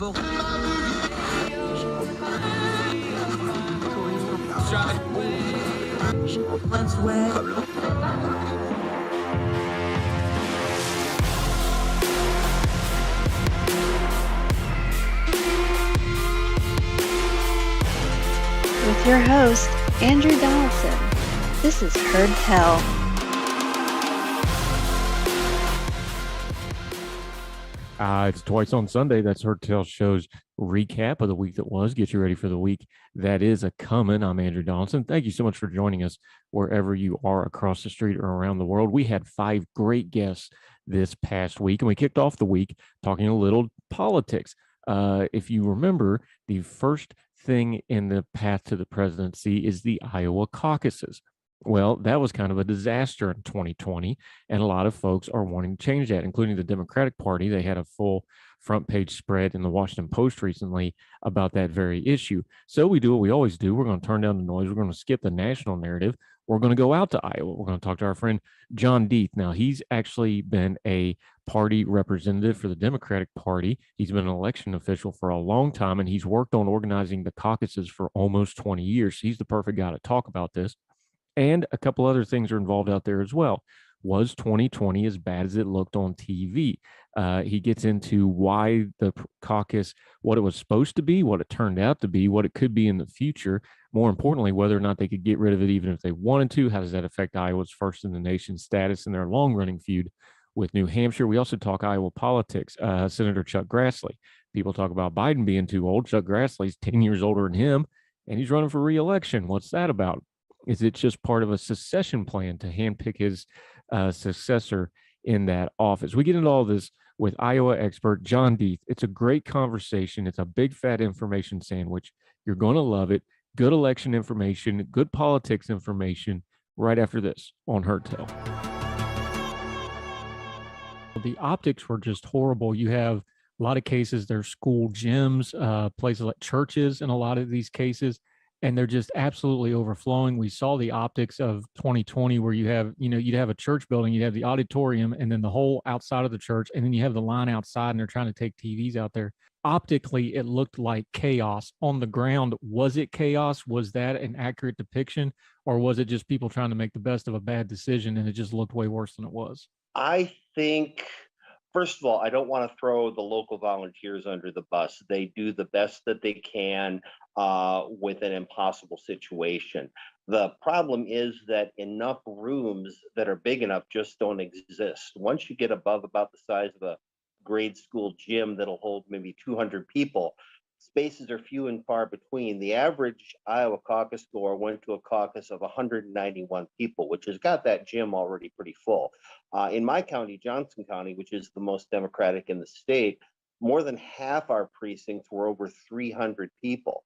With your host, Andrew Donaldson. This is Heard Tell. It's Twice on Sunday. That's Heard Tell show's recap of the week that was. Get you ready for the week that is a-coming. I'm Andrew Donaldson. Thank you so much for joining us wherever you are across the street or around the world. We had 5 great guests this past week, and we kicked off the week talking a little politics. If you remember, the first thing in the path to the presidency is the Iowa caucuses. Well, that was kind of a disaster in 2020, and a lot of folks are wanting to change that, including the Democratic Party. They had a full front page spread in the Washington Post recently about that very issue. So we do what we always do. We're going to turn down the noise. We're going to skip the national narrative. We're going to go out to Iowa. We're going to talk to our friend John Deeth. Now, he's actually been a party representative for the Democratic Party. He's been an election official for a long time, and he's worked on organizing the caucuses for almost 20 years. He's the perfect guy to talk about this. And a couple other things are involved out there as well. Was 2020 as bad as it looked on TV? He gets into why the caucus, what it was supposed to be, what it turned out to be, what it could be in the future. More importantly, whether or not they could get rid of it even if they wanted to. How does that affect Iowa's first in the nation status and their long-running feud with New Hampshire? We also talk Iowa politics. Senator Chuck Grassley. People talk about Biden being too old. Chuck Grassley's 10 years older than him, and he's running for re-election. What's that about? Is it just part of a secession plan to handpick his successor in that office? We get into all this with Iowa expert John Deeth. It's a great conversation. It's a big, fat information sandwich. You're going to love it. Good election information, good politics information right after this on Heard Tell. The optics were just horrible. You have a lot of cases, there's school gyms, places like churches in a lot of these cases, and they're just absolutely overflowing. We saw the optics of 2020 where you have, you'd have a church building, you'd have the auditorium, and then the whole outside of the church, and then you have the line outside, and they're trying to take TVs out there. Optically, it looked like chaos. On the ground, was it chaos? Was that an accurate depiction? Or was it just people trying to make the best of a bad decision, and it just looked way worse than it was? I think, first of all, I don't want to throw the local volunteers under the bus. They do the best that they can with an impossible situation. The problem is that enough rooms that are big enough just don't exist. Once you get above about the size of a grade school gym that'll hold maybe 200 people, spaces are few and far between. The average Iowa caucus goer went to a caucus of 191 people, which has got that gym already pretty full. In my county, Johnson County, which is the most Democratic in the state, more than half our precincts were over 300 people.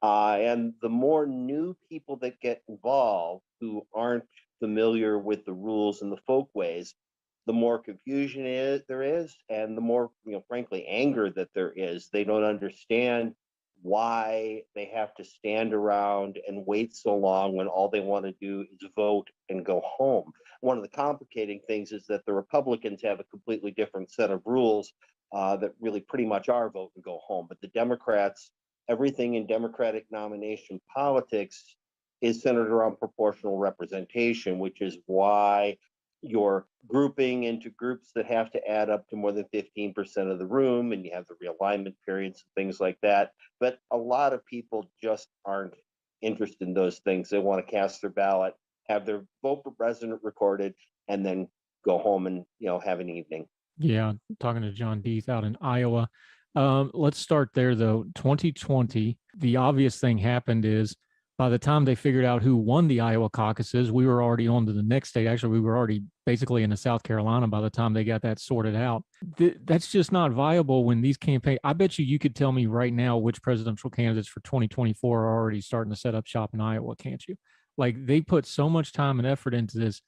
And the more new people that get involved who aren't familiar with the rules and the folkways, the more confusion there is, and the more, frankly, anger that there is. They don't understand why they have to stand around and wait so long when all they want to do is vote and go home. One of the complicating things is that the Republicans have a completely different set of rules that really pretty much are vote and go home. But the Democrats, everything in Democratic nomination politics is centered around proportional representation, which is why you're grouping into groups that have to add up to more than 15% of the room, and you have the realignment periods and things like that. But a lot of people just aren't interested in those things. They want to cast their ballot, have their vote for president recorded, and then go home and have an evening. Yeah, talking to John Deeth out in Iowa. Let's start there, though. 2020, the obvious thing happened is by the time they figured out who won the Iowa caucuses, we were already on to the next state. Actually, we were already basically into South Carolina by the time they got that sorted out. That's just not viable when these campaigns. I bet you could tell me right now which presidential candidates for 2024 are already starting to set up shop in Iowa, can't you? Like, they put so much time and effort into this.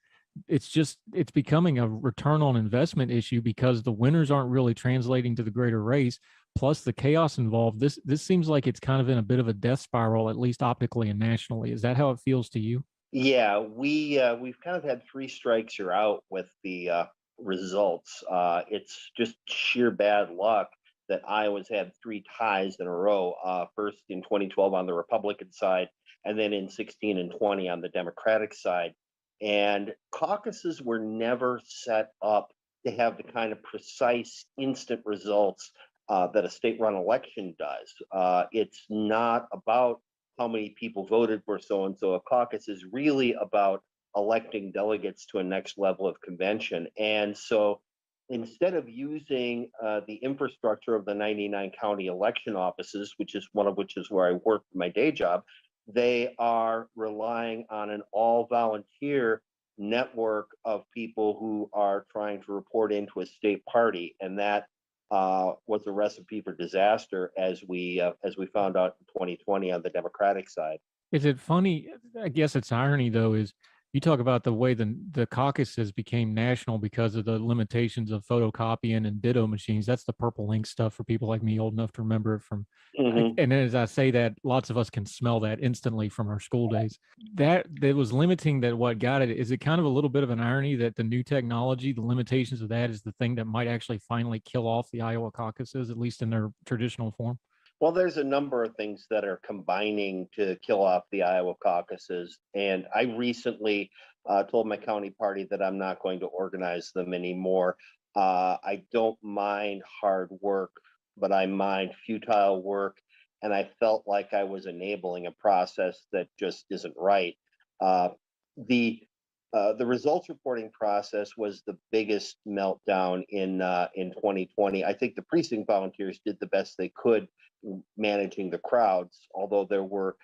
It's becoming a return on investment issue because the winners aren't really translating to the greater race. Plus the chaos involved. This seems like it's kind of in a bit of a death spiral, at least optically and nationally. Is that how it feels to you? Yeah, we've kind of had 3 strikes you're out with the results. It's just sheer bad luck. that Iowa's had 3 ties in a row, first in 2012 on the Republican side, and then in 16 and 20 on the Democratic side. And caucuses were never set up to have the kind of precise instant results that a state-run election does. It's not about how many people voted for so-and-so. A caucus is really about electing delegates to a next level of convention. And so instead of using the infrastructure of the 99 county election offices, which is where I work my day job, they are relying on an all-volunteer network of people who are trying to report into a state party, and that was a recipe for disaster, as we found out in 2020 on the Democratic side. Is it funny? I guess it's irony, though, is you talk about the way the caucuses became national because of the limitations of photocopying and ditto machines. That's the purple ink stuff for people like me old enough to remember it from. And as I say that, lots of us can smell that instantly from our school days. That was limiting that what got it. Is it kind of a little bit of an irony that the new technology, the limitations of that is the thing that might actually finally kill off the Iowa caucuses, at least in their traditional form? Well, there's a number of things that are combining to kill off the Iowa caucuses. And I recently told my county party that I'm not going to organize them anymore. I don't mind hard work, but I mind futile work. And I felt like I was enabling a process that just isn't right. The results reporting process was the biggest meltdown in 2020. I think the precinct volunteers did the best they could managing the crowds, although there were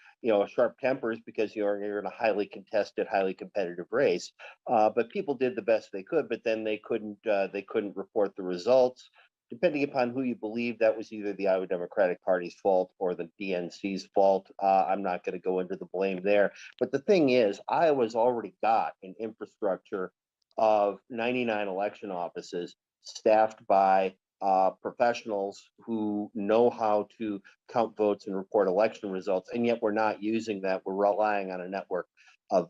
sharp tempers because you're in a highly contested, highly competitive race. But people did the best they could, but then they couldn't report the results. Depending upon who you believe, that was either the Iowa Democratic Party's fault or the DNC's fault. I'm not going to go into the blame there. But the thing is, Iowa's already got an infrastructure of 99 election offices staffed by professionals who know how to count votes and report election results, and yet we're not using that. We're relying on a network of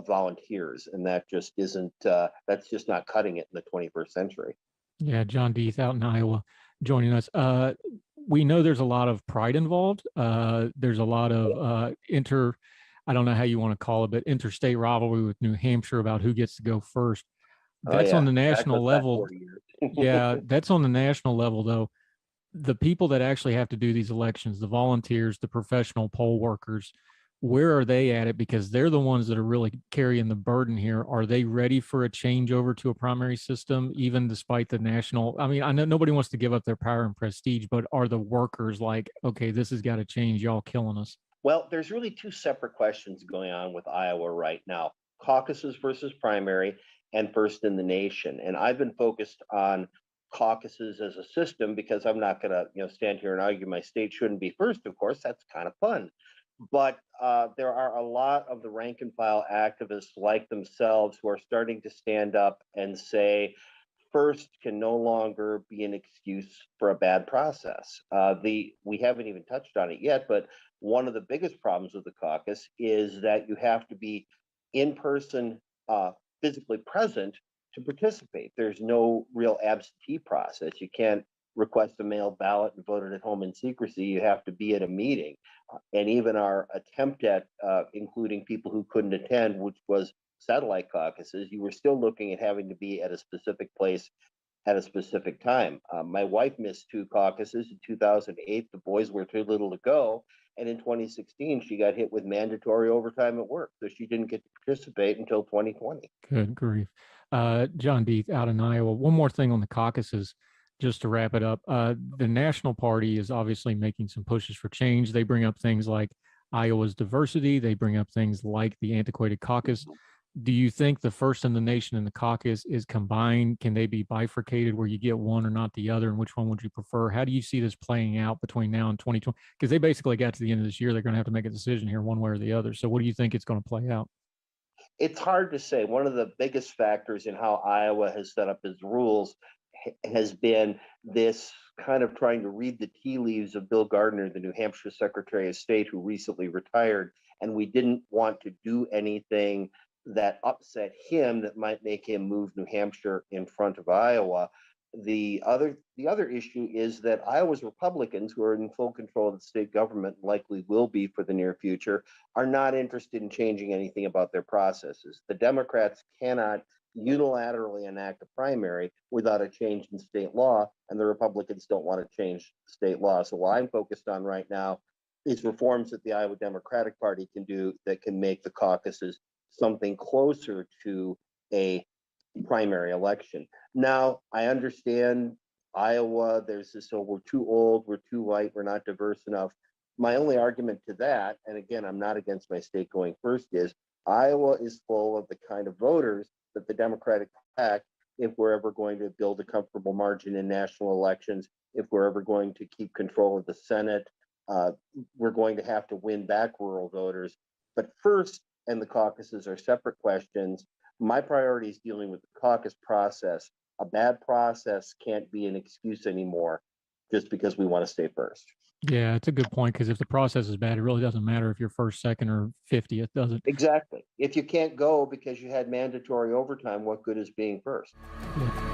volunteers, and that just isn't. That's just not cutting it in the 21st century. Yeah, John Deeth out in Iowa joining us. We know there's a lot of pride involved. There's a lot of I don't know how you want to call it, but interstate rivalry with New Hampshire about who gets to go first. That's on the national level. Yeah, that's on the national level, though. The people that actually have to do these elections, the volunteers, the professional poll workers, where are they at it? Because they're the ones that are really carrying the burden here. Are they ready for a change over to a primary system, even despite the national? I mean, I know nobody wants to give up their power and prestige, but are the workers like, okay, this has got to change, y'all killing us? Well, there's really two separate questions going on with Iowa right now: caucuses versus primary, and first in the nation. And I've been focused on caucuses as a system because I'm not going to stand here and argue my state shouldn't be first. Of course, that's kind of fun. But there are a lot of the rank and file activists like themselves who are starting to stand up and say first can no longer be an excuse for a bad process. We haven't even touched on it yet, but one of the biggest problems with the caucus is that you have to be in person, physically present to participate. There's no real absentee process. You can't request a mail ballot and vote it at home in secrecy. You have to be at a meeting. And even our attempt at including people who couldn't attend, which was satellite caucuses, you were still looking at having to be at a specific place at a specific time. My wife missed 2 caucuses in 2008. The boys were too little to go. And in 2016, she got hit with mandatory overtime at work. So she didn't get to participate until 2020. Good grief. John Deeth out in Iowa. One more thing on the caucuses, just to wrap it up. The National Party is obviously making some pushes for change. They bring up things like Iowa's diversity. They bring up things like the antiquated caucus. Do you think the first in the nation and the caucus is combined? Can they be bifurcated where you get one or not the other? And which one would you prefer? How do you see this playing out between now and 2020? Because they basically got to the end of this year. They're going to have to make a decision here one way or the other. So what do you think it's going to play out? It's hard to say. One of the biggest factors in how Iowa has set up its rules has been this kind of trying to read the tea leaves of Bill Gardner, the New Hampshire Secretary of State, who recently retired. And we didn't want to do anything that upset him that might make him move New Hampshire in front of Iowa. the other issue is that Iowa's Republicans, who are in full control of the state government, likely will be for the near future, are not interested in changing anything about their processes. The Democrats cannot unilaterally enact a primary without a change in state law, and the Republicans don't want to change state law. So what I'm focused on right now is reforms that the Iowa Democratic Party can do that can make the caucuses something closer to a primary election. Now, I understand Iowa, there's this, oh, we're too old, we're too white, we're not diverse enough. My only argument to that, and again, I'm not against my state going first, is Iowa is full of the kind of voters that the Democratic pack, if we're ever going to build a comfortable margin in national elections, if we're ever going to keep control of the Senate, we're going to have to win back rural voters. But first, and the caucuses are separate questions, my priority is dealing with the caucus process. A bad process can't be an excuse anymore just because we want to stay first. Yeah, it's a good point, because if the process is bad, it really doesn't matter if you're first, second, or 50th, does it? Exactly. If you can't go because you had mandatory overtime, what good is being first? Yeah.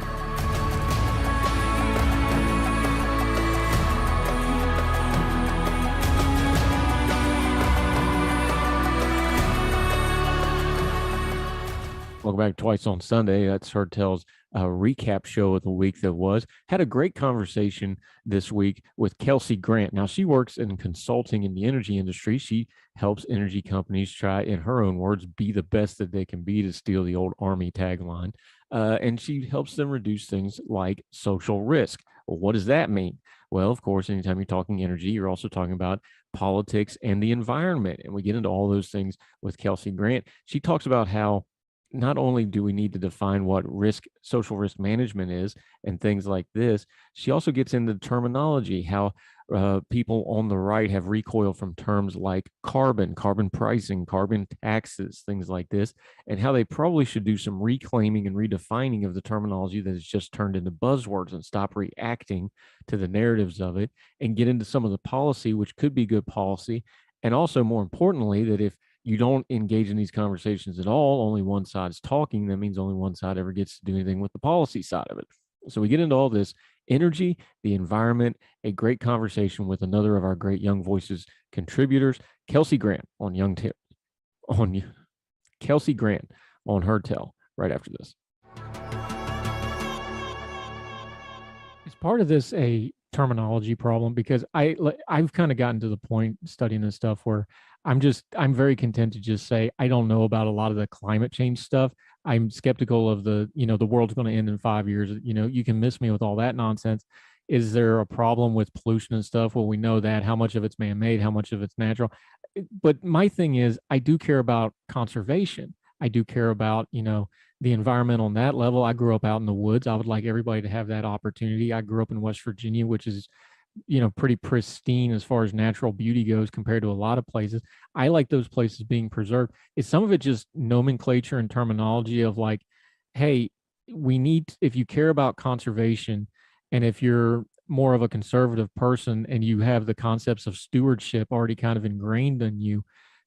Welcome back to Twice on Sunday. That's Hertel's recap show of the week that was. Had a great conversation this week with Kelsey Grant. Now, she works in consulting in the energy industry. She helps energy companies try, in her own words, be the best that they can be, to steal the old Army tagline. And she helps them reduce things like social risk. Well, what does that mean? Well, of course, anytime you're talking energy, you're also talking about politics and the environment. And we get into all those things with Kelsey Grant. She talks about how not only do we need to define what social risk management is and things like this, she also gets into terminology, how people on the right have recoiled from terms like carbon pricing, carbon taxes, things like this, and how they probably should do some reclaiming and redefining of the terminology that has just turned into buzzwords and stop reacting to the narratives of it and get into some of the policy, which could be good policy. And also, more importantly, that if you don't engage in these conversations at all, only one side is talking, that means only one side ever gets to do anything with the policy side of it. So we get into all this energy, the environment, a great conversation with another of our great Young Voices contributors, Kelsey Grant on Kelsey Grant on Hertel right after this. Is part of this a terminology problem? Because I've kind of gotten to the point studying this stuff where I'm very content to just say I don't know about a lot of the climate change stuff. I'm skeptical of the world's going to end in 5 years. You can miss me with all that nonsense. Is there a problem with pollution and stuff? Well, we know that. How much of it's man-made, how much of it's natural. But my thing is, I do care about conservation. I do care about, the environment on that level. I grew up out in the woods. I would like everybody to have that opportunity. I grew up in West Virginia, which is pretty pristine as far as natural beauty goes compared to a lot of places. I like those places being preserved. Is some of it just nomenclature and terminology of like, hey, if you care about conservation, and if you're more of a conservative person and you have the concepts of stewardship already kind of ingrained in you,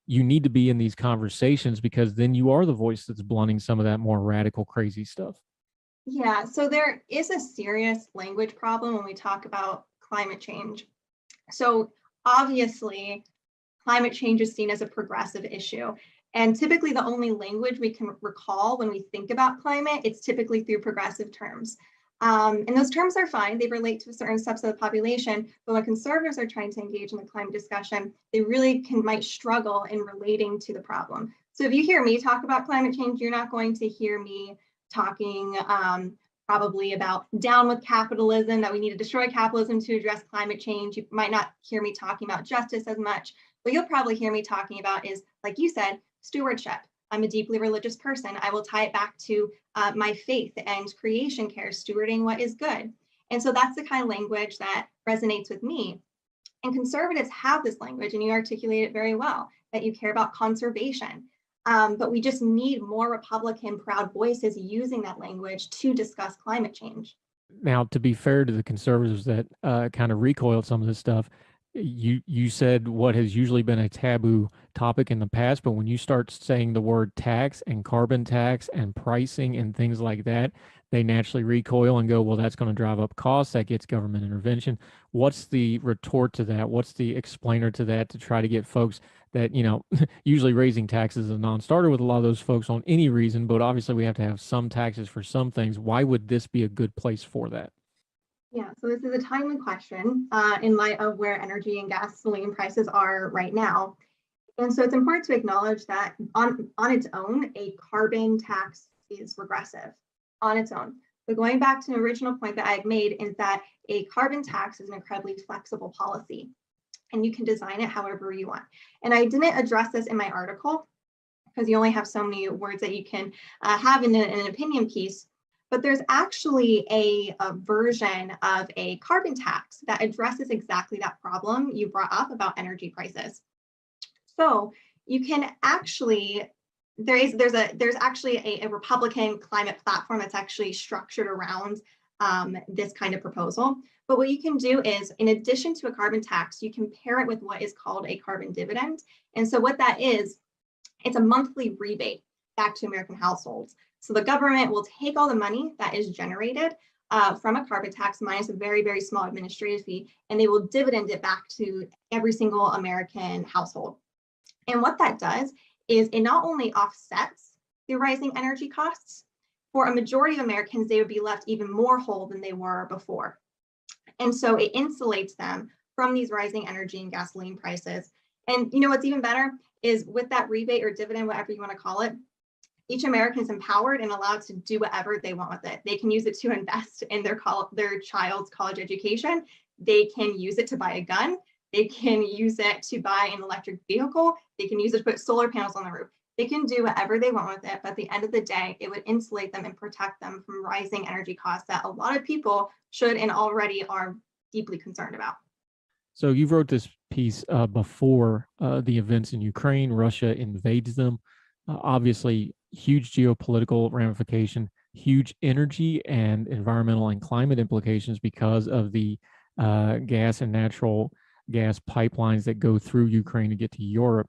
you need to be in these conversations, because then you are the voice that's blunting some of that more radical, crazy stuff. Yeah, so there is a serious language problem when we talk about climate change. So obviously, climate change is seen as a progressive issue. And typically the only language we can recall when we think about climate, it's typically through progressive terms. And those terms are fine. They relate to a certain subset of the population, but when conservatives are trying to engage in the climate discussion, they really might struggle in relating to the problem. So if you hear me talk about climate change, you're not going to hear me talking probably about down with capitalism, that we need to destroy capitalism to address climate change. You might not hear me talking about justice as much. What you'll probably hear me talking about is, like you said, stewardship. I'm a deeply religious person. I will tie it back to my faith and creation care, stewarding what is good. And so that's the kind of language that resonates with me. And conservatives have this language, and you articulate it very well, that you care about conservation. But we just need more Republican proud voices using that language to discuss climate change. Now, to be fair to the conservatives that kind of recoiled some of this stuff, you said what has usually been a taboo topic in the past, but when you start saying the word tax and carbon tax and pricing and things like that, they naturally recoil and go, well, that's going to drive up costs. That gets government intervention. What's the retort to that? What's the explainer to that to try to get folks that, usually raising taxes is a non-starter with a lot of those folks on any reason, but obviously we have to have some taxes for some things. Why would this be a good place for that? Yeah, so this is a timely question in light of where energy and gasoline prices are right now. And so it's important to acknowledge that on its own, a carbon tax is regressive on its own. But going back to the original point that I had made is that a carbon tax is an incredibly flexible policy, and you can design it however you want. And I didn't address this in my article because you only have so many words that you can have in an opinion piece. But there's actually a version of a carbon tax that addresses exactly that problem you brought up about energy prices. So you can actually, there's actually a Republican climate platform that's actually structured around this kind of proposal. But what you can do is, in addition to a carbon tax, you can pair it with what is called a carbon dividend. And so what that is, it's a monthly rebate back to American households. So the government will take all the money that is generated from a carbon tax minus a very, very small administrative fee, and they will dividend it back to every single American household. And what that does is it not only offsets the rising energy costs, for a majority of Americans, they would be left even more whole than they were before. And so it insulates them from these rising energy and gasoline prices. And what's even better is with that rebate or dividend, whatever you want to call it, each American is empowered and allowed to do whatever they want with it. They can use it to invest in their child's college education. They can use it to buy a gun. They can use it to buy an electric vehicle. They can use it to put solar panels on the roof. They can do whatever they want with it, but at the end of the day, it would insulate them and protect them from rising energy costs that a lot of people should and already are deeply concerned about. So you wrote this piece before the events in Ukraine. Russia invades them. Obviously, huge geopolitical ramification, huge energy and environmental and climate implications because of the gas and natural gas pipelines that go through Ukraine to get to Europe.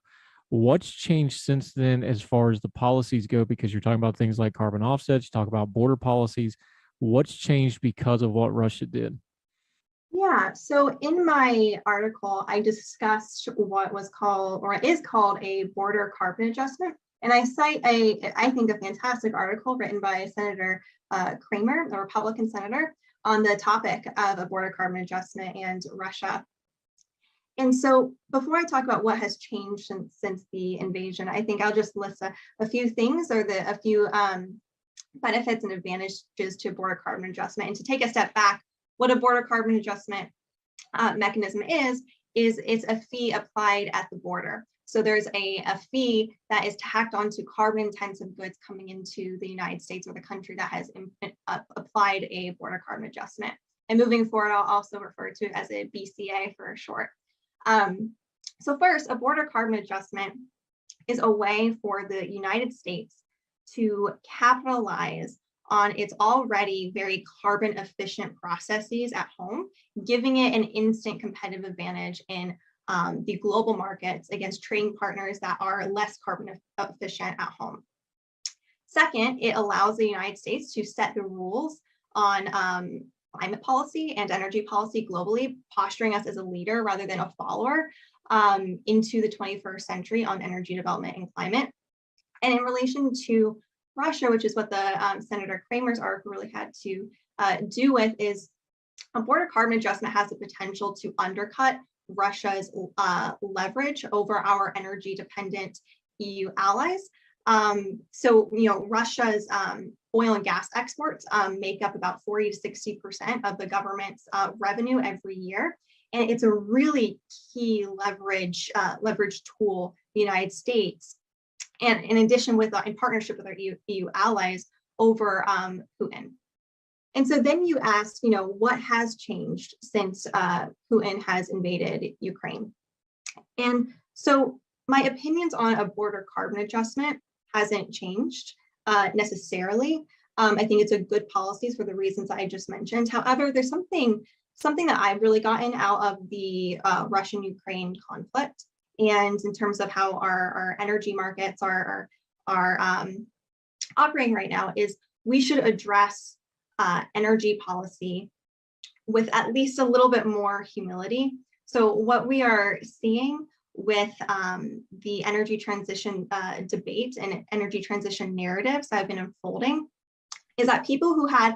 What's changed since then as far as the policies go? Because you're talking about things like carbon offsets, you talk about border policies. What's changed because of what Russia did? Yeah, so in my article, I discussed what was called, or is called, a border carbon adjustment. And I cite I think, a fantastic article written by Senator Kramer, a Republican senator, on the topic of a border carbon adjustment and Russia. And so before I talk about what has changed since the invasion, I think I'll just list a few things, or a few benefits and advantages to border carbon adjustment. And to take a step back, what a border carbon adjustment mechanism is it's a fee applied at the border. So there's a fee that is tacked onto carbon intensive goods coming into the United States or the country that has applied a border carbon adjustment. And moving forward, I'll also refer to it as a BCA for short. So first, a border carbon adjustment is a way for the United States to capitalize on its already very carbon efficient processes at home, giving it an instant competitive advantage in the global markets against trading partners that are less carbon efficient at home. Second, it allows the United States to set the rules on climate policy and energy policy globally, posturing us as a leader rather than a follower into the 21st century on energy development and climate. And in relation to Russia, which is what the Senator Kramer's article really had to do with, is a border carbon adjustment has the potential to undercut Russia's leverage over our energy dependent EU allies. So, Russia's oil and gas exports make up about 40 to 60% of the government's revenue every year. And it's a really key leverage tool, the United States, and in addition in partnership with our EU allies over Putin. And so then you ask, what has changed since Putin has invaded Ukraine? And so my opinions on a border carbon adjustment hasn't changed necessarily. I think it's a good policy for the reasons I just mentioned. However, there's something that I've really gotten out of the Russian-Ukraine conflict, and in terms of how our energy markets are operating right now, is we should address energy policy with at least a little bit more humility. So what we are seeing with the energy transition debate and energy transition narratives that have been unfolding is that people who had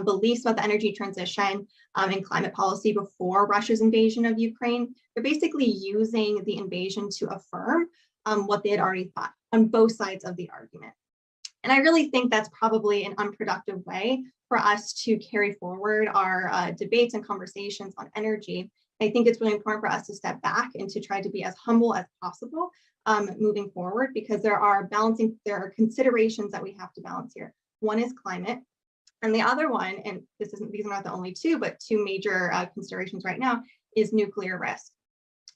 beliefs about the energy transition and climate policy before Russia's invasion of Ukraine, they're basically using the invasion to affirm what they had already thought on both sides of the argument. And I really think that's probably an unproductive way for us to carry forward our debates and conversations on energy. I think it's really important for us to step back and to try to be as humble as possible moving forward, because there are considerations that we have to balance here. One is climate, and the other one, and these are not the only two, but two major considerations right now, is nuclear risk.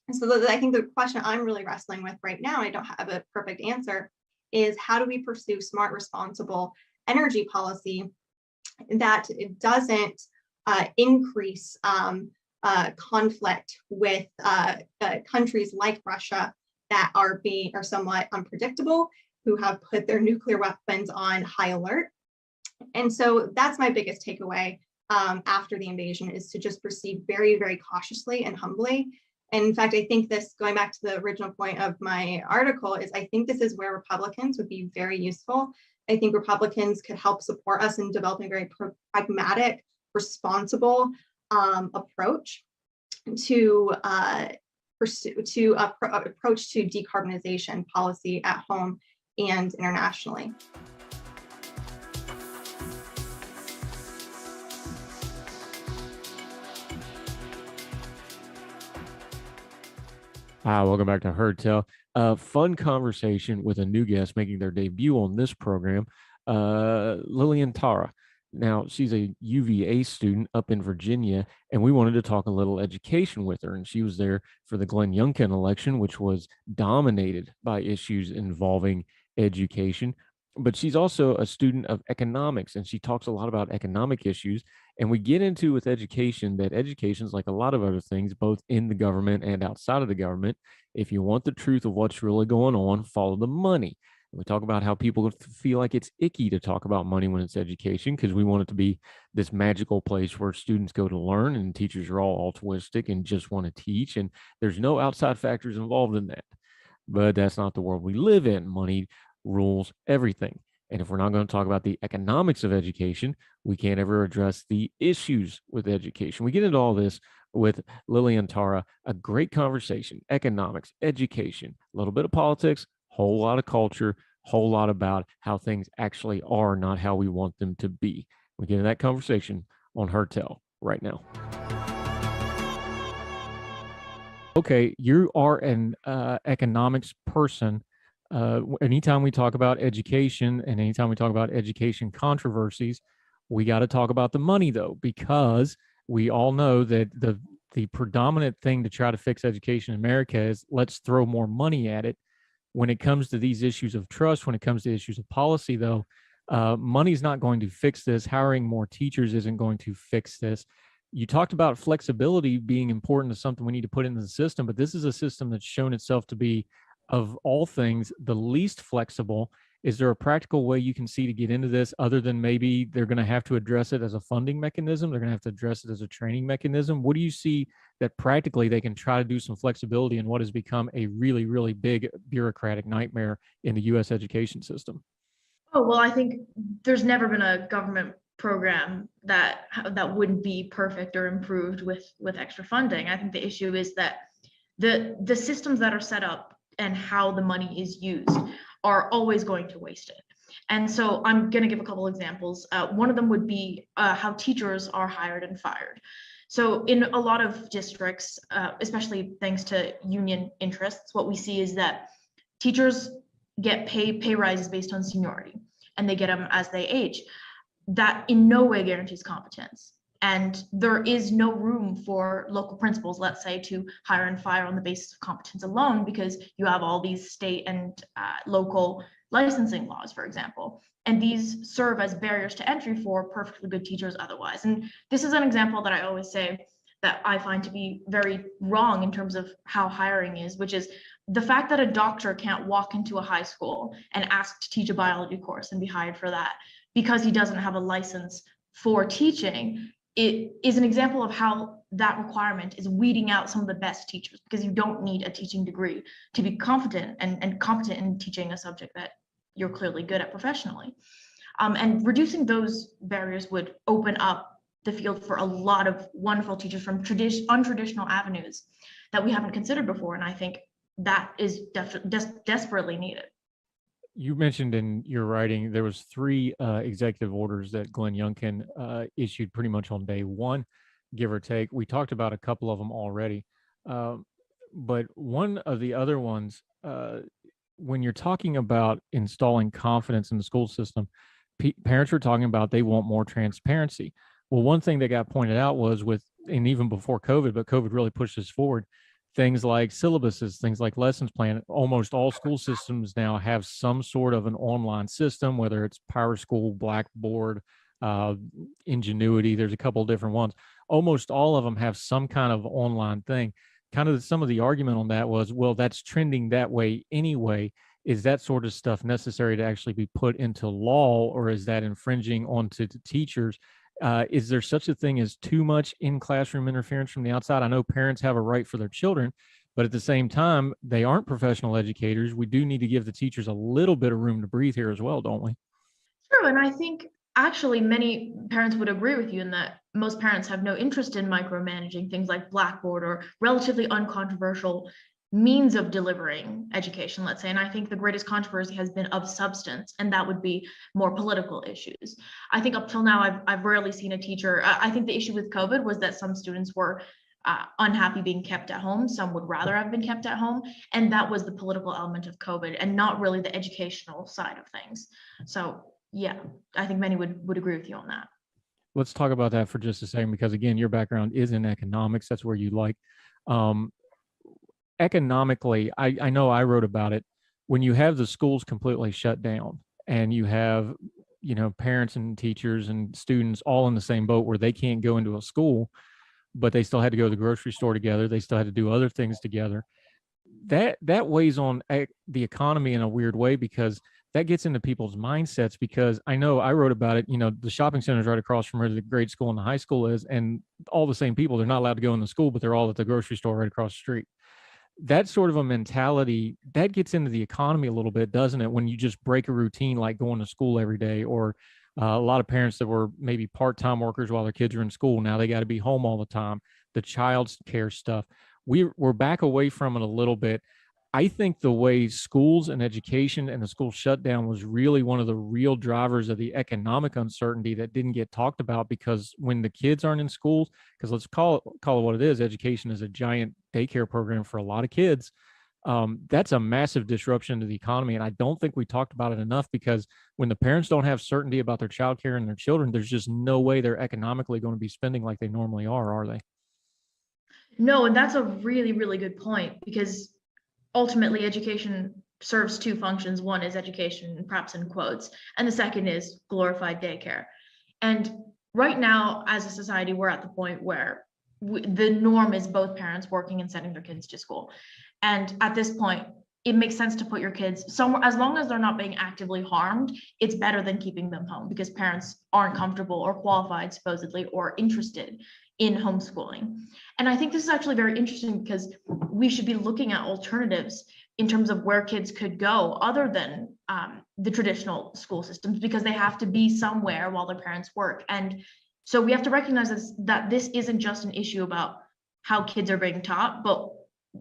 And so I think the question I'm really wrestling with right now, I don't have a perfect answer, is how do we pursue smart, responsible energy policy that doesn't increase conflict with countries like Russia that are somewhat unpredictable, who have put their nuclear weapons on high alert. And so that's my biggest takeaway after the invasion, is to just proceed very, very cautiously and humbly. And in fact, I think this, going back to the original point of my article, is I think this is where Republicans would be very useful. I think Republicans could help support us in developing a very pragmatic, responsible approach to approach to decarbonization policy at home and internationally. Welcome back to Heard Tell. Fun conversation with a new guest making their debut on this program, Lillian Tara. Now, she's a UVA student up in Virginia, and we wanted to talk a little education with her. And she was there for the Glenn Youngkin election, which was dominated by issues involving education. But she's also a student of economics, and she talks a lot about economic issues. And we get into with education that education is like a lot of other things, both in the government and outside of the government. If you want the truth of what's really going on, follow the money. We talk about how people feel like it's icky to talk about money when it's education, because we want it to be this magical place where students go to learn and teachers are all altruistic and just want to teach. And there's no outside factors involved in that. But that's not the world we live in. Money rules everything. And if we're not going to talk about the economics of education, we can't ever address the issues with education. We get into all this with Lillian Tara, a great conversation, economics, education, a little bit of politics, whole lot of culture, whole lot about how things actually are, not how we want them to be. We get into that conversation on Heard Tell right now. Okay, you are an economics person. Anytime we talk about education and anytime we talk about education controversies, we got to talk about the money, though, because we all know that the predominant thing to try to fix education in America is let's throw more money at it. When it comes to these issues of trust, when it comes to issues of policy, though, money's not going to fix this. Hiring more teachers isn't going to fix this. You talked about flexibility being important to something we need to put into the system, but this is a system that's shown itself to be, of all things, the least flexible. Is there a practical way you can see to get into this, other than maybe they're going to have to address it as a funding mechanism? They're going to have to address it as a training mechanism. What do you see that practically they can try to do some flexibility in what has become a really, really big bureaucratic nightmare in the U.S. education system? Oh, well, I think there's never been a government program that wouldn't be perfect or improved with extra funding. I think the issue is that the systems that are set up and how the money is used are always going to waste it. And so I'm going to give a couple examples. One of them would be how teachers are hired and fired. So in a lot of districts, especially thanks to union interests, what we see is that teachers get pay rises based on seniority, and they get them as they age. That in no way guarantees competence. And there is no room for local principals, let's say, to hire and fire on the basis of competence alone, because you have all these state and local licensing laws, for example. And these serve as barriers to entry for perfectly good teachers otherwise. And this is an example that I always say that I find to be very wrong in terms of how hiring is, which is the fact that a doctor can't walk into a high school and ask to teach a biology course and be hired for that because he doesn't have a license for teaching, it is an example of how that requirement is weeding out some of the best teachers, because you don't need a teaching degree to be confident and competent in teaching a subject that you're clearly good at professionally. And reducing those barriers would open up the field for a lot of wonderful teachers from untraditional avenues that we haven't considered before. And I think that is desperately needed. You mentioned in your writing there was 3 executive orders that Glenn Youngkin issued pretty much on day one, give or take. We talked about a couple of them already, but one of the other ones, when you're talking about installing confidence in the school system, parents are talking about they want more transparency. Well, one thing that got pointed out was and even before COVID, but COVID really pushed this forward, things like syllabuses, things like lessons plan. Almost all school systems now have some sort of an online system, whether it's PowerSchool, Blackboard, Ingenuity. There's a couple of different ones. Almost all of them have some kind of online thing. Kind of some of the argument on that was, well, that's trending that way anyway. Is that sort of stuff necessary to actually be put into law, or is that infringing onto the teachers? Is there such a thing as too much in-classroom interference from the outside? I know parents have a right for their children, but at the same time, they aren't professional educators. We do need to give the teachers a little bit of room to breathe here as well, don't we? True, and I think actually many parents would agree with you in that most parents have no interest in micromanaging things like Blackboard or relatively uncontroversial means of delivering education, let's say. And I think the greatest controversy has been of substance, and that would be more political issues. I think up till now, I've rarely seen a teacher. I think the issue with COVID was that some students were unhappy being kept at home. Some would rather have been kept at home. And that was the political element of COVID and not really the educational side of things. So yeah, I think many would agree with you on that. Let's talk about that for just a second, because again, your background is in economics. That's where you like. Economically, I know I wrote about it. When you have the schools completely shut down and you have, parents and teachers and students all in the same boat where they can't go into a school, but they still had to go to the grocery store together. They still had to do other things together. That weighs on the economy in a weird way, because that gets into people's mindsets. Because I know I wrote about it, the shopping center is right across from where the grade school and the high school is, and all the same people, they're not allowed to go in the school, but they're all at the grocery store right across the street. That sort of a mentality that gets into the economy a little bit, doesn't it? When you just break a routine, like going to school every day, or a lot of parents that were maybe part-time workers while their kids are in school, now they got to be home all the time. The child care stuff, we're back away from it a little bit. I think the way schools and education and the school shutdown was really one of the real drivers of the economic uncertainty that didn't get talked about, because when the kids aren't in schools, because let's call it what it is, education is a giant daycare program for a lot of kids. That's a massive disruption to the economy. And I don't think we talked about it enough, because when the parents don't have certainty about their child care and their children, there's just no way they're economically going to be spending like they normally are they? No, and that's a really, really good point, because ultimately education serves 2 functions. One is education, perhaps in quotes, and the second is glorified daycare. And right now, as a society, we're at the point where the norm is both parents working and sending their kids to school. And at this point, it makes sense to put your kids somewhere, as long as they're not being actively harmed. It's better than keeping them home, because parents aren't comfortable or qualified, supposedly, or interested in homeschooling. And I think this is actually very interesting, because we should be looking at alternatives in terms of where kids could go other than the traditional school systems, because they have to be somewhere while their parents work. And so we have to recognize that this isn't just an issue about how kids are being taught, but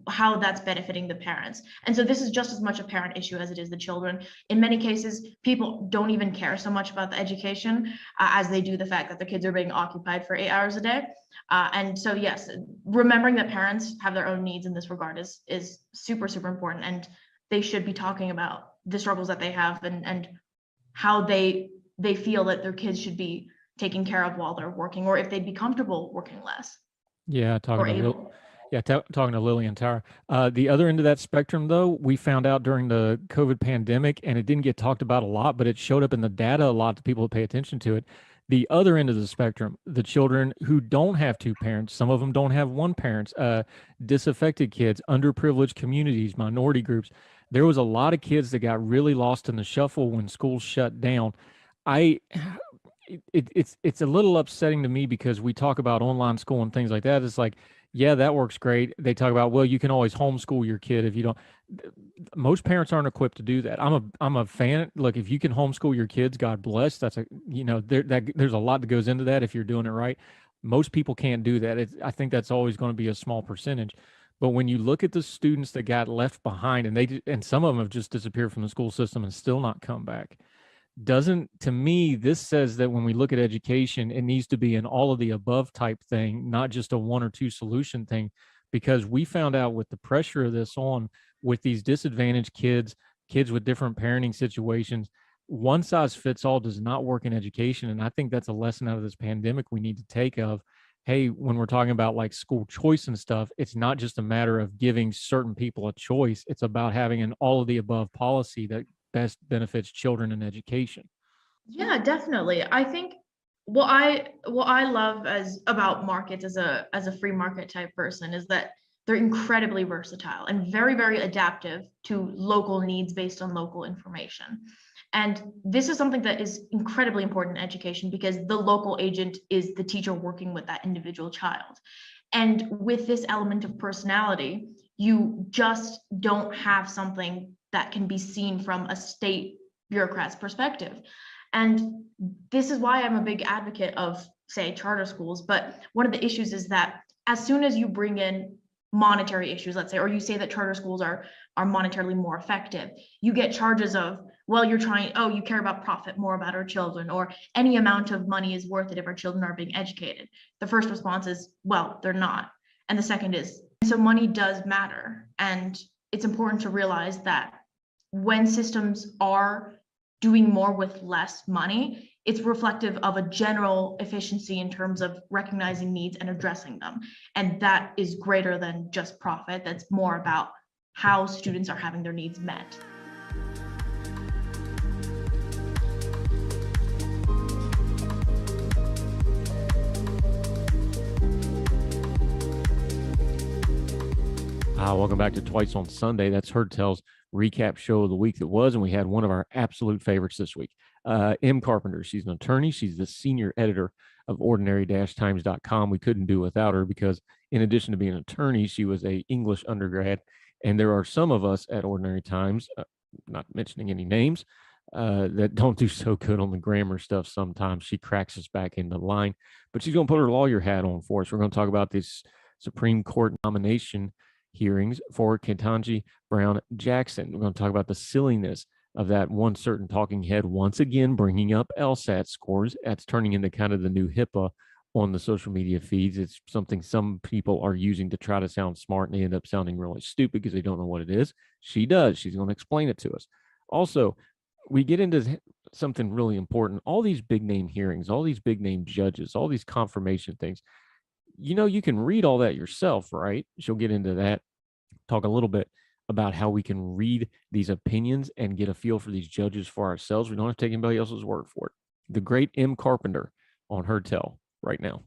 how that's benefiting the parents. And so this is just as much a parent issue as it is the children. In many cases, people don't even care so much about the education as they do the fact that their kids are being occupied for 8 hours a day. And so, yes, remembering that parents have their own needs in this regard is super, super important. And they should be talking about the struggles that they have and how they feel that their kids should be taken care of while they're working, or if they'd be comfortable working less. Yeah, talking to Lily and Tara. The other end of that spectrum, though, we found out during the COVID pandemic, and it didn't get talked about a lot, but it showed up in the data a lot to people who pay attention to it. The other end of the spectrum, the children who don't have 2 parents, some of them don't have 1 parent, disaffected kids, underprivileged communities, minority groups. There was a lot of kids that got really lost in the shuffle when schools shut down. it's a little upsetting to me because we talk about online school and things like that. It's like, yeah, that works great. They talk about, well, you can always homeschool your kid if you don't. Most parents aren't equipped to do that. I'm a fan. Look, if you can homeschool your kids, God bless. That's there's a lot that goes into that if you're doing it right. Most people can't do that. I think that's always going to be a small percentage. But when you look at the students that got left behind, and some of them have just disappeared from the school system and still not come back, doesn't, to me, this says that when we look at education, it needs to be an all of the above type thing, not just a one or two solution thing, because we found out with the pressure of this on with these disadvantaged kids with different parenting situations, one size fits all does not work in education. And I think that's a lesson out of this pandemic we need to take of, hey, when we're talking about like school choice and stuff, it's not just a matter of giving certain people a choice. It's about having an all of the above policy that best benefits children in education. Yeah, definitely. I think what I love as about markets as a free market type person is that they're incredibly versatile and very, very adaptive to local needs based on local information. And this is something that is incredibly important in education because the local agent is the teacher working with that individual child. And with this element of personality, you just don't have something that can be seen from a state bureaucrat's perspective. And this is why I'm a big advocate of, say, charter schools. But one of the issues is that as soon as you bring in monetary issues, let's say, or you say that charter schools are monetarily more effective, you get charges of, well, you care about profit more about our children, or any amount of money is worth it if our children are being educated. The first response is, well, they're not. And the second is, so money does matter. And it's important to realize that when systems are doing more with less money, it's reflective of a general efficiency in terms of recognizing needs and addressing them. And that is greater than just profit. That's more about how students are having their needs met. Welcome back to Twice on Sunday. That's Heard Tell's recap show of the week that was, and we had one of our absolute favorites this week. M. Carpenter. She's an attorney. She's the senior editor of ordinary-times.com. We couldn't do without her because in addition to being an attorney, she was an English undergrad. And there are some of us at Ordinary Times, not mentioning any names, that don't do so good on the grammar stuff sometimes. She cracks us back into line. But she's going to put her lawyer hat on for us. We're going to talk about this Supreme Court nomination hearings for Ketanji Brown Jackson. We're going to talk about the silliness of that one certain talking head once again bringing up LSAT scores. That's turning into kind of the new HIPAA on the social media feeds. It's something some people are using to try to sound smart, and they end up sounding really stupid because they don't know what it is. She does. She's going to explain it to us. Also, we get into something really important. All these big name hearings, all these big name judges, all these confirmation things, you can read all that yourself, right? She'll get into that, talk a little bit about how we can read these opinions and get a feel for these judges for ourselves. We don't have to take anybody else's word for it. The great M. Carpenter on Heard Tell right now.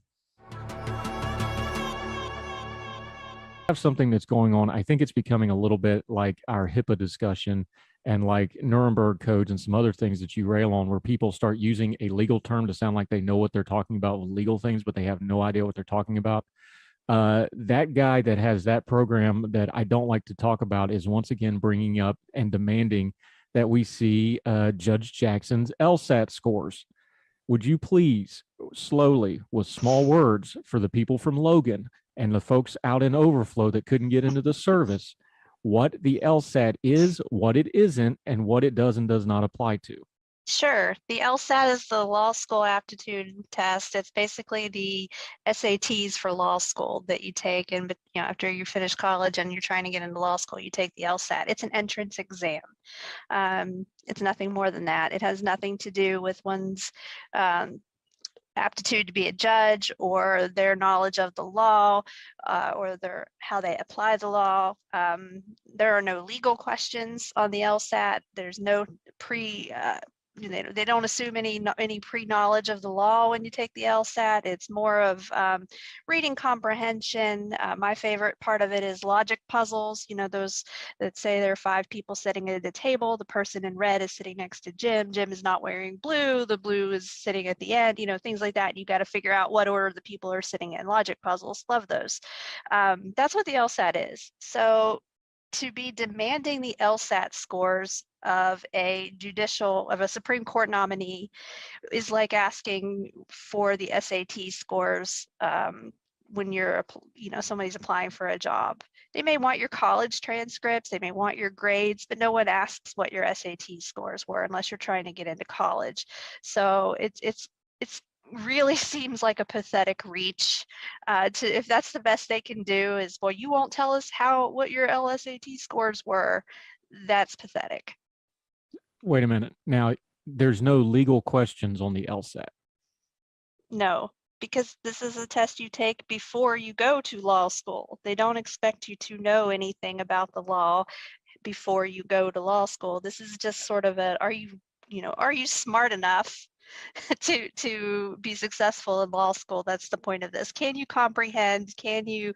Have something that's going on. I think it's becoming a little bit like our HIPAA discussion and like Nuremberg codes and some other things that you rail on, where people start using a legal term to sound like they know what they're talking about with legal things, but they have no idea what they're talking about. That guy that has that program that I don't like to talk about is once again bringing up and demanding that we see Judge Jackson's LSAT scores. Would you please slowly, with small words for the people from Logan and the folks out in Overflow that couldn't get into the service, what the LSAT is, what it isn't, and what it does and does not apply to? Sure. The LSAT is the law school aptitude test. It's basically the SATs for law school that you take, and after you finish college and you're trying to get into law school, you take the LSAT. It's an entrance exam. It's nothing more than that. It has nothing to do with one's aptitude to be a judge or their knowledge of the law or how they apply the law. There are no legal questions on the LSAT. There's no they don't assume any pre-knowledge of the law when you take the LSAT. It's more of reading comprehension. My favorite part of it is logic puzzles. Those that say there are 5 people sitting at the table. The person in red is sitting next to Jim. Jim is not wearing blue. The blue is sitting at the end. Things like that. You got to figure out what order the people are sitting in. Logic puzzles. Love those. That's what the LSAT is. So to be demanding the LSAT scores of a Supreme Court nominee is like asking for the SAT scores when somebody's applying for a job. They may want your college transcripts, they may want your grades, but no one asks what your SAT scores were unless you're trying to get into college. So it's really seems like a pathetic reach if that's the best they can do is, well, you won't tell us what your LSAT scores were. That's pathetic. Wait a minute. Now, there's no legal questions on the LSAT. No, because this is a test you take before you go to law school. They don't expect you to know anything about the law before you go to law school. This is just sort of are you smart enough to be successful in law school? That's the point of this. Can you comprehend? Can you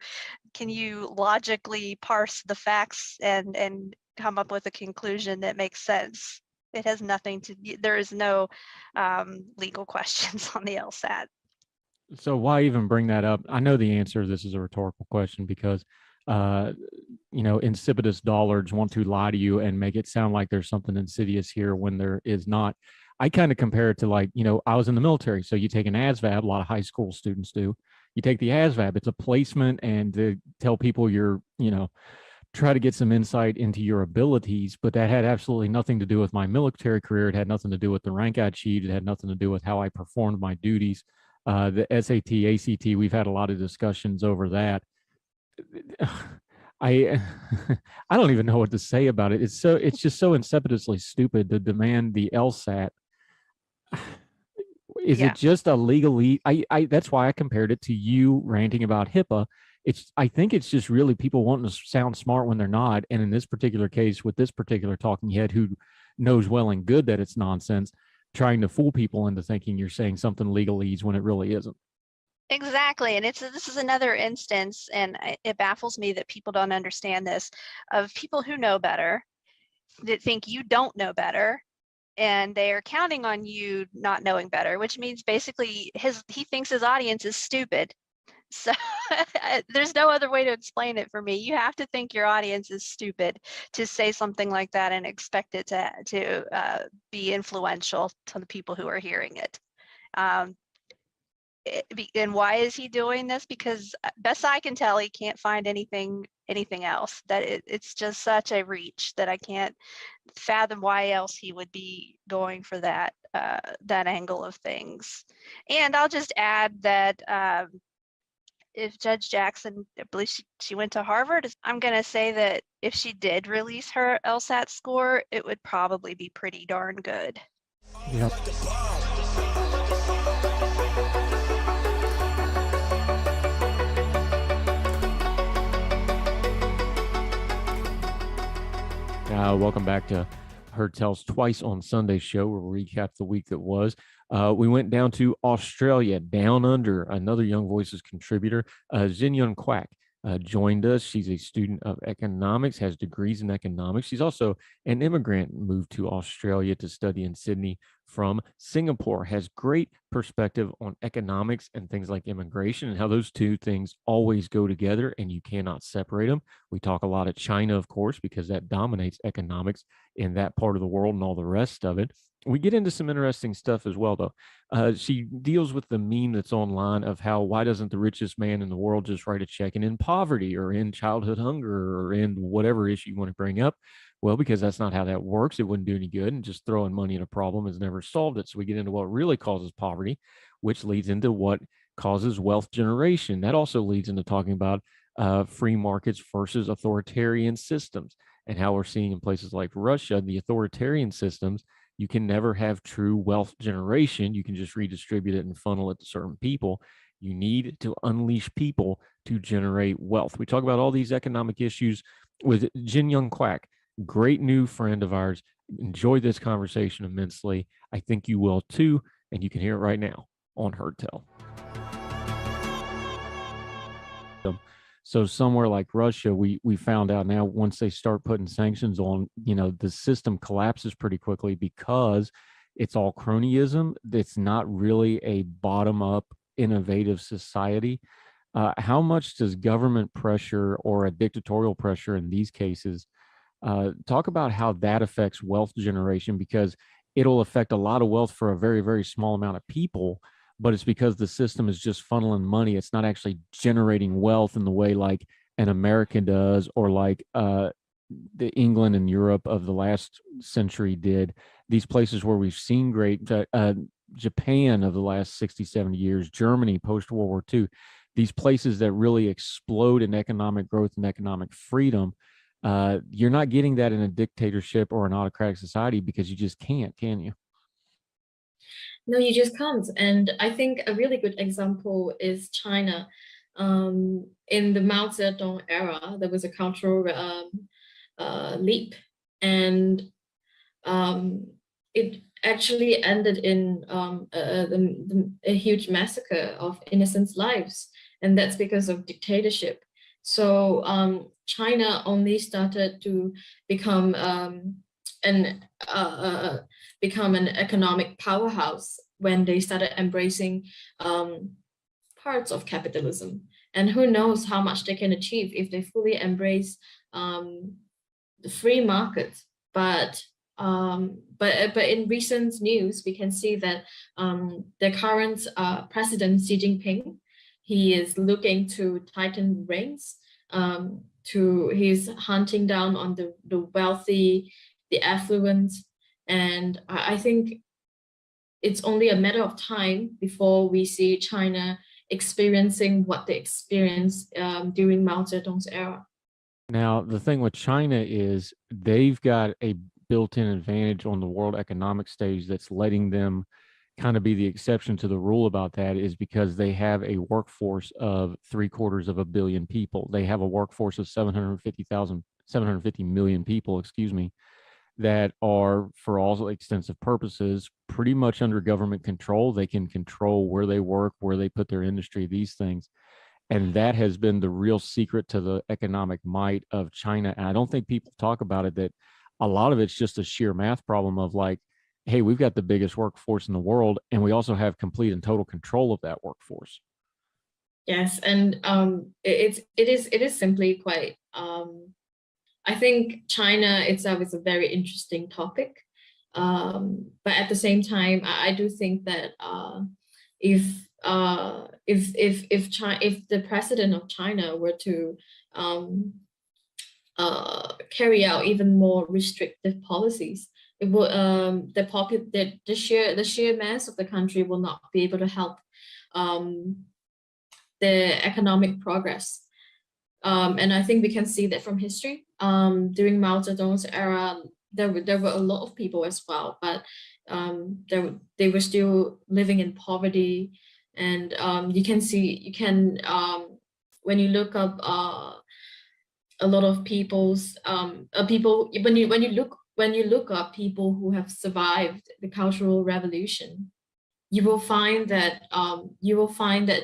logically parse the facts and come up with a conclusion that makes sense? It has nothing to. There is no legal questions on the LSAT. So why even bring that up? I know the answer. This is a rhetorical question because, insipidus dullards want to lie to you and make it sound like there's something insidious here when there is not. I kind of compare it to I was in the military. So you take an ASVAB, a lot of high school students do. You take the ASVAB, it's a placement and to tell people you're, try to get some insight into your abilities, but that had absolutely nothing to do with my military career. It had nothing to do with the rank I achieved. It had nothing to do with how I performed my duties. The SAT, ACT, we've had a lot of discussions over that. I don't even know what to say about it. It's just so insipidly stupid to demand the LSAT. Is it just a legalese? I that's why I compared it to you ranting about HIPAA. I think it's just really people wanting to sound smart when they're not. And in this particular case, with this particular talking head who knows well and good that it's nonsense, trying to fool people into thinking you're saying something legalese when it really isn't. Exactly. And this is another instance, and it baffles me that people don't understand this, of people who know better, that think you don't know better, and they are counting on you not knowing better, which means basically he thinks his audience is stupid. So there's no other way to explain it for me. You have to think your audience is stupid to say something like that and expect it to be influential to the people who are hearing it. And why is he doing this? Because best I can tell, he can't find anything else. That it's just such a reach that I can't fathom why else he would be going for that angle of things. And I'll just add that if Judge Jackson, I believe she went to Harvard, I'm going to say that if she did release her LSAT score, it would probably be pretty darn good. Yep. Welcome back to Heard Tells Twice on Sunday show, where we recap the week that was. We went down to Australia, down under. Another Young Voices contributor, Jin Yun Kwak, joined us. She's a student of economics, has degrees in economics. She's also an immigrant, moved to Australia to study in Sydney from Singapore, has great perspective on economics and things like immigration and how those two things always go together and you cannot separate them. We talk a lot of China, of course, because that dominates economics in that part of the world and all the rest of it. We get into some interesting stuff as well, though. She deals with the meme that's online of why doesn't the richest man in the world just write a check and in poverty or in childhood hunger or in whatever issue you want to bring up? Well, because that's not how that works. It wouldn't do any good. And just throwing money at a problem has never solved it. So we get into what really causes poverty, which leads into what causes wealth generation. That also leads into talking about free markets versus authoritarian systems and how we're seeing in places like Russia, the authoritarian systems, you can never have true wealth generation. You can just redistribute it and funnel it to certain people. You need to unleash people to generate wealth. We talk about all these economic issues with Jin Young Kwak, great new friend of ours, Enjoy this conversation immensely. I think you will too, and you can hear it right now on Heard Tell. So somewhere like Russia, we found out now once they start putting sanctions on, the system collapses pretty quickly because it's all cronyism. It's not really a bottom-up innovative society. How much does government pressure or a dictatorial pressure in these cases talk about how that affects wealth generation? Because it'll affect a lot of wealth for a very, very small amount of people, but it's because the system is just funneling money. It's not actually generating wealth in the way like an America does, or like the England and Europe of the last century did. These places where we've seen great, Japan of the last 60, 70 years, Germany post-World War II, these places that really explode in economic growth and economic freedom. You're not getting that in a dictatorship or an autocratic society because you just can't, can you? No, you just can't. And I think a really good example is China. In the Mao Zedong era, there was a cultural leap, and it actually ended in a huge massacre of innocent lives, and that's because of dictatorship. So China only started to become an economic powerhouse when they started embracing parts of capitalism. And who knows how much they can achieve if they fully embrace the free market. But in recent news, we can see that the current President Xi Jinping, he is looking to tighten reins. He's hunting down on the wealthy, the affluent, and I think it's only a matter of time before we see China experiencing what they experienced during Mao Zedong's era. Now, the thing with China is they've got a built-in advantage on the world economic stage that's letting them kind of be the exception to the rule about that, is because they have a workforce of 750 million people. They have a workforce of 750 million people, that are, for all extensive purposes, pretty much under government control. They can control where they work, where they put their industry, these things. And that has been the real secret to the economic might of China. And I don't think people talk about it, that a lot of it's just a sheer math problem of like, hey, we've got the biggest workforce in the world, and we also have complete and total control of that workforce. Yes, and it is simply quite. I think China itself is a very interesting topic, but at the same time, I do think that if the president of China were to carry out even more restrictive policies, it will the sheer mass of the country will not be able to help the economic progress. And I think we can see that from history. During Mao Zedong's era, there were a lot of people as well, but they were still living in poverty. And when you look up a lot of people's when you look up people who have survived the Cultural Revolution, you will find that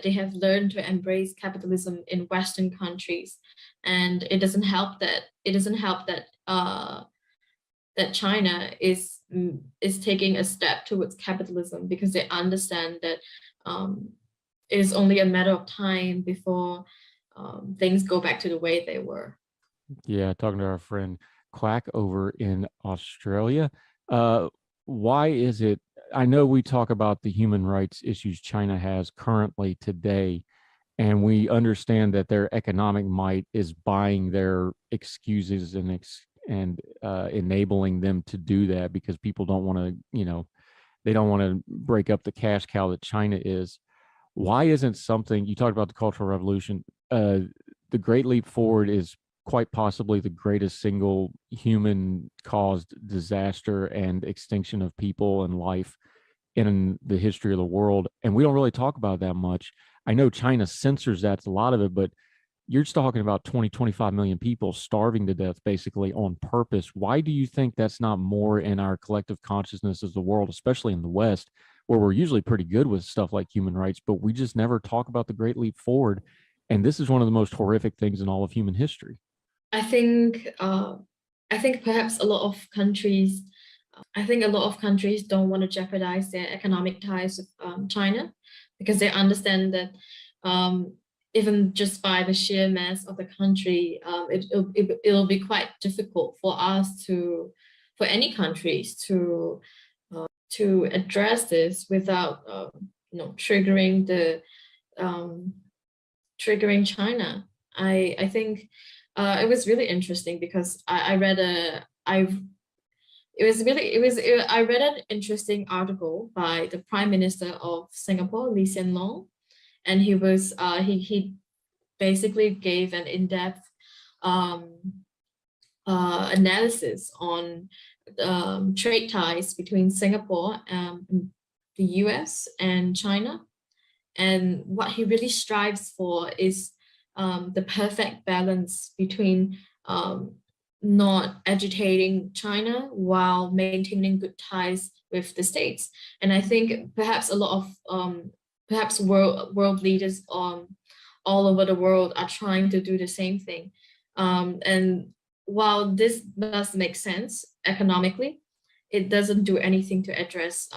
they have learned to embrace capitalism in Western countries, and it doesn't help that that China is taking a step towards capitalism, because they understand that it is only a matter of time before things go back to the way they were. Yeah, talking to our friend Quack over in Australia. Why is it? I know we talk about the human rights issues China has currently today, and we understand that their economic might is buying their excuses and enabling them to do that, because people don't want to, they don't want to break up the cash cow that China is. Why isn't something, you talked about the Cultural Revolution, the Great Leap Forward is quite possibly the greatest single human caused disaster and extinction of people and life in the history of the world. And we don't really talk about that much. I know China censors that, a lot of it, but you're just talking about 20, 25 million people starving to death basically on purpose. Why do you think that's not more in our collective consciousness as the world, especially in the West, where we're usually pretty good with stuff like human rights, but we just never talk about the Great Leap Forward? And this is one of the most horrific things in all of human history. I think perhaps a lot of countries don't want to jeopardize their economic ties with China, because they understand that even just by the sheer mass of the country, it'll be quite difficult for any countries to address this without triggering China. I think it was really interesting because I read an interesting article by the Prime Minister of Singapore, Lee Hsien Loong, and he basically gave an in-depth analysis on trade ties between Singapore, the US, and China. And what he really strives for is the perfect balance between not agitating China while maintaining good ties with the States. And I think perhaps a lot of world leaders all over the world are trying to do the same thing. And while this does make sense economically, it doesn't do anything to address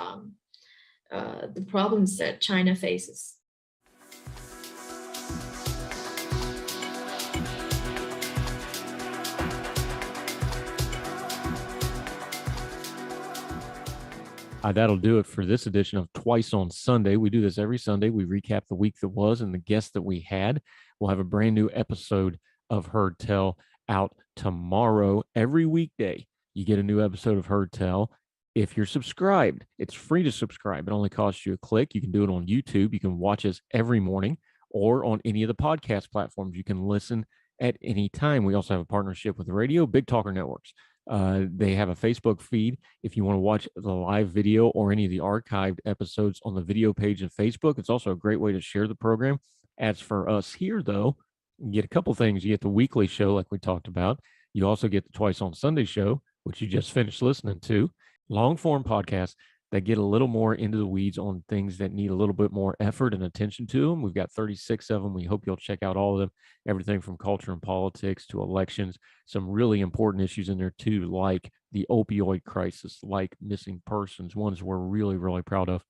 the problems that China faces. That'll do it for this edition of Twice on Sunday. We do this every Sunday. We recap the week that was and the guests that we had. We'll have a brand new episode of Heard Tell out tomorrow. Every weekday, you get a new episode of Heard Tell. If you're subscribed, it's free to subscribe. It only costs you a click. You can do it on YouTube. You can watch us every morning, or on any of the podcast platforms. You can listen at any time. We also have a partnership with the radio, Big Talker Networks. They have a Facebook feed. If you want to watch the live video or any of the archived episodes on the video page of Facebook, it's also a great way to share the program. As for us here, though, you get a couple things. You get the weekly show, like we talked about. You also get the Twice on Sunday show, which you just finished listening to. Long form podcasts that get a little more into the weeds on things that need a little bit more effort and attention to them. We've got 36 of them. We hope you'll check out all of them. Everything from culture and politics to elections, some really important issues in there too, like the opioid crisis, like missing persons, ones we're really, really proud of.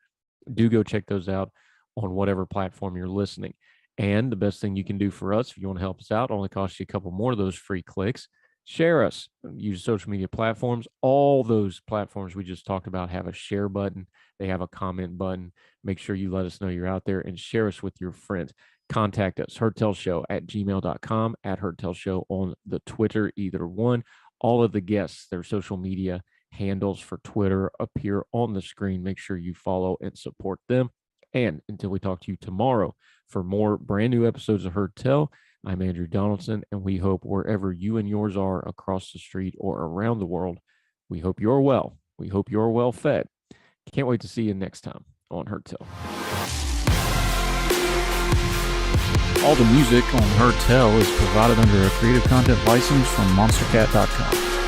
Do go check those out on whatever platform you're listening. And the best thing you can do for us, if you want to help us out, only costs you a couple more of those free clicks. Share us. Use social media platforms. All those platforms we just talked about have a share button. They have a comment button. Make sure you let us know you're out there and share us with your friends. Contact us, heardtellshow@gmail.com, @heardtellshow on the Twitter, either one. All of the guests, their social media handles for Twitter appear on the screen. Make sure you follow and support them. And until we talk to you tomorrow for more brand new episodes of Heard Tell, I'm Andrew Donaldson, and we hope wherever you and yours are across the street or around the world, we hope you're well. We hope you're well fed. Can't wait to see you next time on Heard Tell. All the music on Heard Tell is provided under a Creative Content license from monstercat.com.